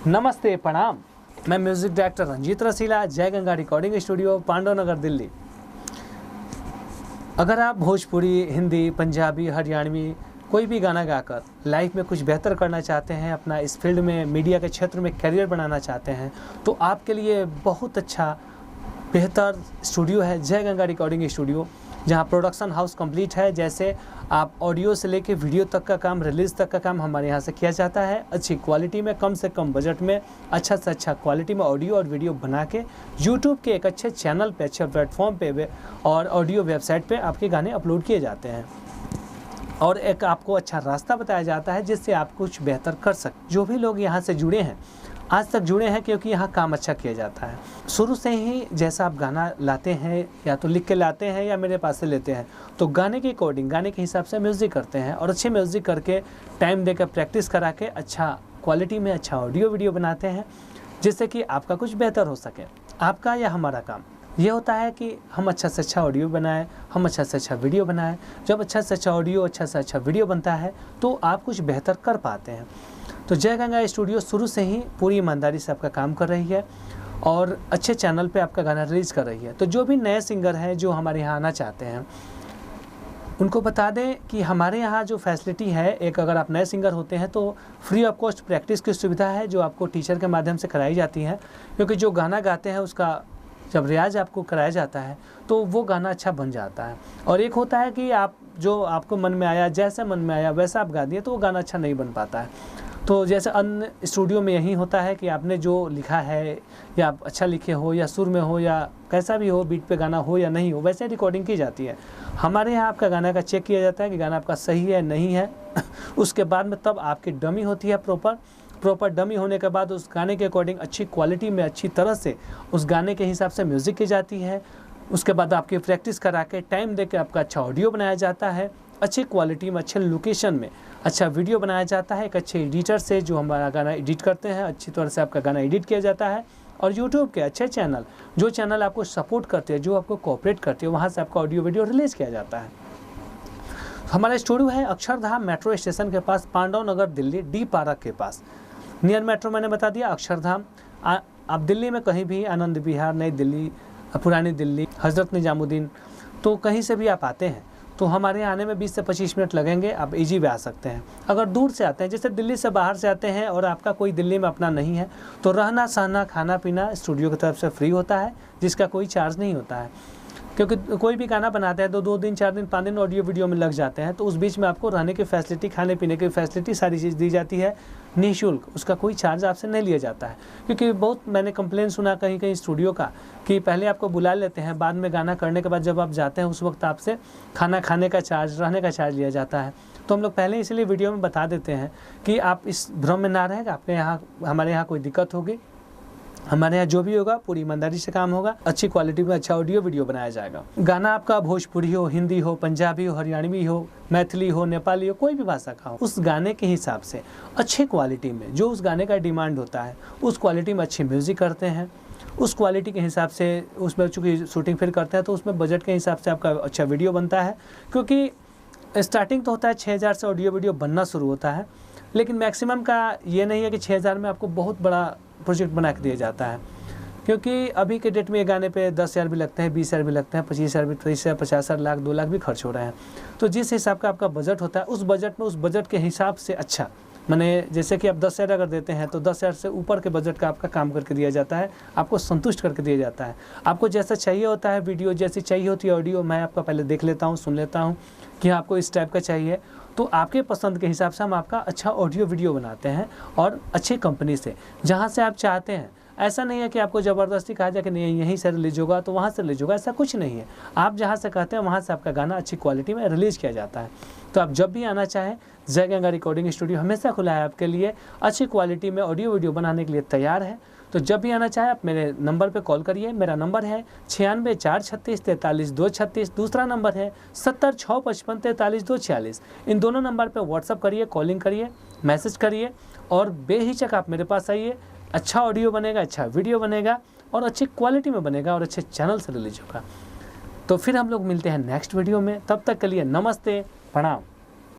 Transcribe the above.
नमस्ते प्रणाम। मैं म्यूज़िक डायरेक्टर रंजीत रसीला, जय गंगा रिकॉर्डिंग स्टूडियो, पांडव नगर, दिल्ली। अगर आप भोजपुरी, हिंदी, पंजाबी, हरियाणवी कोई भी गाना गाकर लाइफ में कुछ बेहतर करना चाहते हैं, अपना इस फील्ड में मीडिया के क्षेत्र में करियर बनाना चाहते हैं, तो आपके लिए बहुत अच्छा बेहतर स्टूडियो है जय गंगा रिकॉर्डिंग स्टूडियो, जहां प्रोडक्शन हाउस कंप्लीट है। जैसे आप ऑडियो से लेके वीडियो तक का काम, रिलीज़ तक का काम हमारे यहां से किया जाता है। अच्छी क्वालिटी में, कम से कम बजट में, अच्छा से अच्छा क्वालिटी में ऑडियो और वीडियो बना के यूट्यूब के एक अच्छे चैनल पे, अच्छे प्लेटफॉर्म पे और ऑडियो वेबसाइट पे आपके गाने अपलोड किए जाते हैं। और एक आपको अच्छा रास्ता बताया जाता है जिससे आप कुछ बेहतर कर सकते। जो भी लोग यहाँ से जुड़े हैं, आज तक जुड़े हैं, क्योंकि यहाँ काम अच्छा किया जाता है। शुरू से ही जैसा आप गाना लाते हैं, या तो लिख के लाते हैं या मेरे पास से लेते हैं, तो गाने की कोडिंग, गाने के हिसाब से म्यूज़िक करते हैं और अच्छे म्यूज़िक करके टाइम देकर प्रैक्टिस करा के अच्छा क्वालिटी में अच्छा ऑडियो वीडियो बनाते हैं, जिससे कि आपका कुछ बेहतर हो सके। आपका या हमारा काम ये होता है कि हम अच्छा से अच्छा ऑडियो बनाएं, हम अच्छा से अच्छा वीडियो बनाएं। जब अच्छा से अच्छा ऑडियो, अच्छा से अच्छा वीडियो बनता है तो आप कुछ बेहतर कर पाते हैं। तो जय गंगा स्टूडियो शुरू से ही पूरी ईमानदारी से आपका काम कर रही है और अच्छे चैनल पे आपका गाना रिलीज़ कर रही है। तो जो भी नए सिंगर हैं जो हमारे यहाँ आना चाहते हैं, उनको बता दें कि हमारे यहाँ जो फैसिलिटी है, एक अगर आप नए सिंगर होते हैं तो फ्री ऑफ कॉस्ट प्रैक्टिस की सुविधा है, जो आपको टीचर के माध्यम से कराई जाती है। क्योंकि जो गाना गाते हैं उसका जब रियाज आपको कराया जाता है तो वो गाना अच्छा बन जाता है। और एक होता है कि आप जो आपको मन में आया, जैसे मन में आया वैसा आप गा दिए, तो वो गाना अच्छा नहीं बन पाता है। तो जैसे अन्य स्टूडियो में यही होता है कि आपने जो लिखा है, या आप अच्छा लिखे हो, या सुर में हो, या कैसा भी हो, बीट पे गाना हो या नहीं हो, वैसे रिकॉर्डिंग की जाती है। हमारे यहाँ आपका गाना का चेक किया जाता है कि गाना आपका सही है नहीं है। उसके बाद में तब आपकी डमी होती है, प्रॉपर डमी होने के बाद उस गाने के अकॉर्डिंग अच्छी क्वालिटी में, अच्छी तरह से उस गाने के हिसाब से म्यूज़िक की जाती है। उसके बाद आपकी प्रैक्टिस करा के टाइम दे के आपका अच्छा ऑडियो बनाया जाता है, अच्छी क्वालिटी में, अच्छे लोकेशन में अच्छा वीडियो बनाया जाता है। एक अच्छे एडिटर से जो हमारा गाना एडिट करते हैं, अच्छी तरह से आपका गाना एडिट किया जाता है। और यूट्यूब के अच्छे चैनल, जो चैनल आपको सपोर्ट करते हैं, जो आपको कोऑपरेट करते हैं, वहाँ से आपका ऑडियो वीडियो रिलीज़ किया जाता है। हमारा स्टूडियो है अक्षरधाम मेट्रो स्टेशन के पास, पांडव नगर, दिल्ली, डी पार्क के पास। नियर मेट्रो मैंने बता दिया, अक्षरधाम। आप दिल्ली में कहीं भी, आनंद विहार, नई दिल्ली, पुरानी दिल्ली, हज़रत निजामुद्दीन, तो कहीं से भी आप आते हैं तो हमारे आने में 20 से 25 मिनट लगेंगे। आप इजी वे आ सकते हैं। अगर दूर से आते हैं, जैसे दिल्ली से बाहर से आते हैं और आपका कोई दिल्ली में अपना नहीं है, तो रहना सहना खाना पीना स्टूडियो की तरफ से फ्री होता है, जिसका कोई चार्ज नहीं होता है। क्योंकि कोई भी गाना बनाते हैं तो 2 दिन, 4 दिन, 5 दिन ऑडियो वीडियो में लग जाते हैं, तो उस बीच में आपको रहने की फैसिलिटी, खाने पीने की फैसिलिटी, सारी चीज़ दी जाती है निःशुल्क। उसका कोई चार्ज आपसे नहीं लिया जाता है। क्योंकि बहुत मैंने कंप्लेन सुना कहीं कहीं स्टूडियो का कि पहले आपको बुला लेते हैं, बाद में गाना करने के बाद जब आप जाते हैं उस वक्त आपसे खाना खाने का चार्ज, रहने का चार्ज लिया जाता है। तो हम लोग पहले इसलिए वीडियो में बता देते हैं कि आप इस भ्रम में ना रहें, आपके यहाँ, हमारे यहाँ कोई दिक्कत होगी। हमारे यहाँ जो भी होगा पूरी ईमानदारी से काम होगा, अच्छी क्वालिटी में अच्छा ऑडियो वीडियो बनाया जाएगा। गाना आपका भोजपुरी हो, हिंदी हो, पंजाबी हो, हरियाणवी हो, मैथिली हो, नेपाली हो, कोई भी भाषा का हो, उस गाने के हिसाब से अच्छे क्वालिटी में, जो उस गाने का डिमांड होता है, उस क्वालिटी में अच्छी म्यूज़िक करते हैं। उस क्वालिटी के हिसाब से उसमें चूँकि शूटिंग फिर करते हैं तो उसमें बजट के हिसाब से आपका अच्छा वीडियो बनता है। क्योंकि स्टार्टिंग तो होता है 6000 से ऑडियो वीडियो बनना शुरू होता है, लेकिन मैक्सिमम का ये नहीं है कि 6000 में आपको बहुत बड़ा प्रोजेक्ट बना के दिया जाता है। क्योंकि अभी के डेट में ये गाने पे 10,000 भी लगते हैं, 20,000 भी लगते हैं, 25,000 भी, 30,000, 50,000, लाख, 2 लाख भी खर्च हो रहे हैं। तो जिस हिसाब का आपका बजट होता है, उस बजट में, उस बजट के हिसाब से अच्छा, माने जैसे कि आप 10,000 अगर देते हैं तो 10,000 से ऊपर के बजट का आपका काम करके दिया जाता है, आपको संतुष्ट करके दिया जाता है। आपको जैसा चाहिए होता है वीडियो, जैसी चाहिए होती है ऑडियो, मैं आपका पहले देख लेता हूँ, सुन लेता हूँ कि आपको इस टाइप का चाहिए, तो आपके पसंद के हिसाब से हम आपका अच्छा ऑडियो वीडियो बनाते हैं, और अच्छी कंपनी से, जहाँ से आप चाहते हैं। ऐसा नहीं है कि आपको ज़बरदस्ती कहा जाए कि नहीं यहीं से रिलीज होगा तो वहाँ से रिलीज होगा, ऐसा कुछ नहीं है। आप जहाँ से कहते हैं वहाँ से आपका गाना अच्छी क्वालिटी में रिलीज़ किया जाता है। तो आप जब भी आना चाहें, जय गंगा रिकॉर्डिंग स्टूडियो हमेशा खुला है आपके लिए, अच्छी क्वालिटी में ऑडियो वीडियो बनाने के लिए तैयार है। तो जब भी आना चाहे आप मेरे नंबर पे कॉल करिए। मेरा नंबर है 9646343236। दूसरा नंबर है 7065554346। इन दोनों नंबर पे व्हाट्सअप करिए, कॉलिंग करिए, मैसेज करिए, और बेहिचक आप मेरे पास आइए। अच्छा ऑडियो बनेगा, अच्छा वीडियो बनेगा, और अच्छी क्वालिटी में बनेगा, और अच्छे चैनल से रिलीज होगा। तो फिर हम लोग मिलते हैं नेक्स्ट वीडियो में। तब तक के लिए नमस्ते, प्रणाम।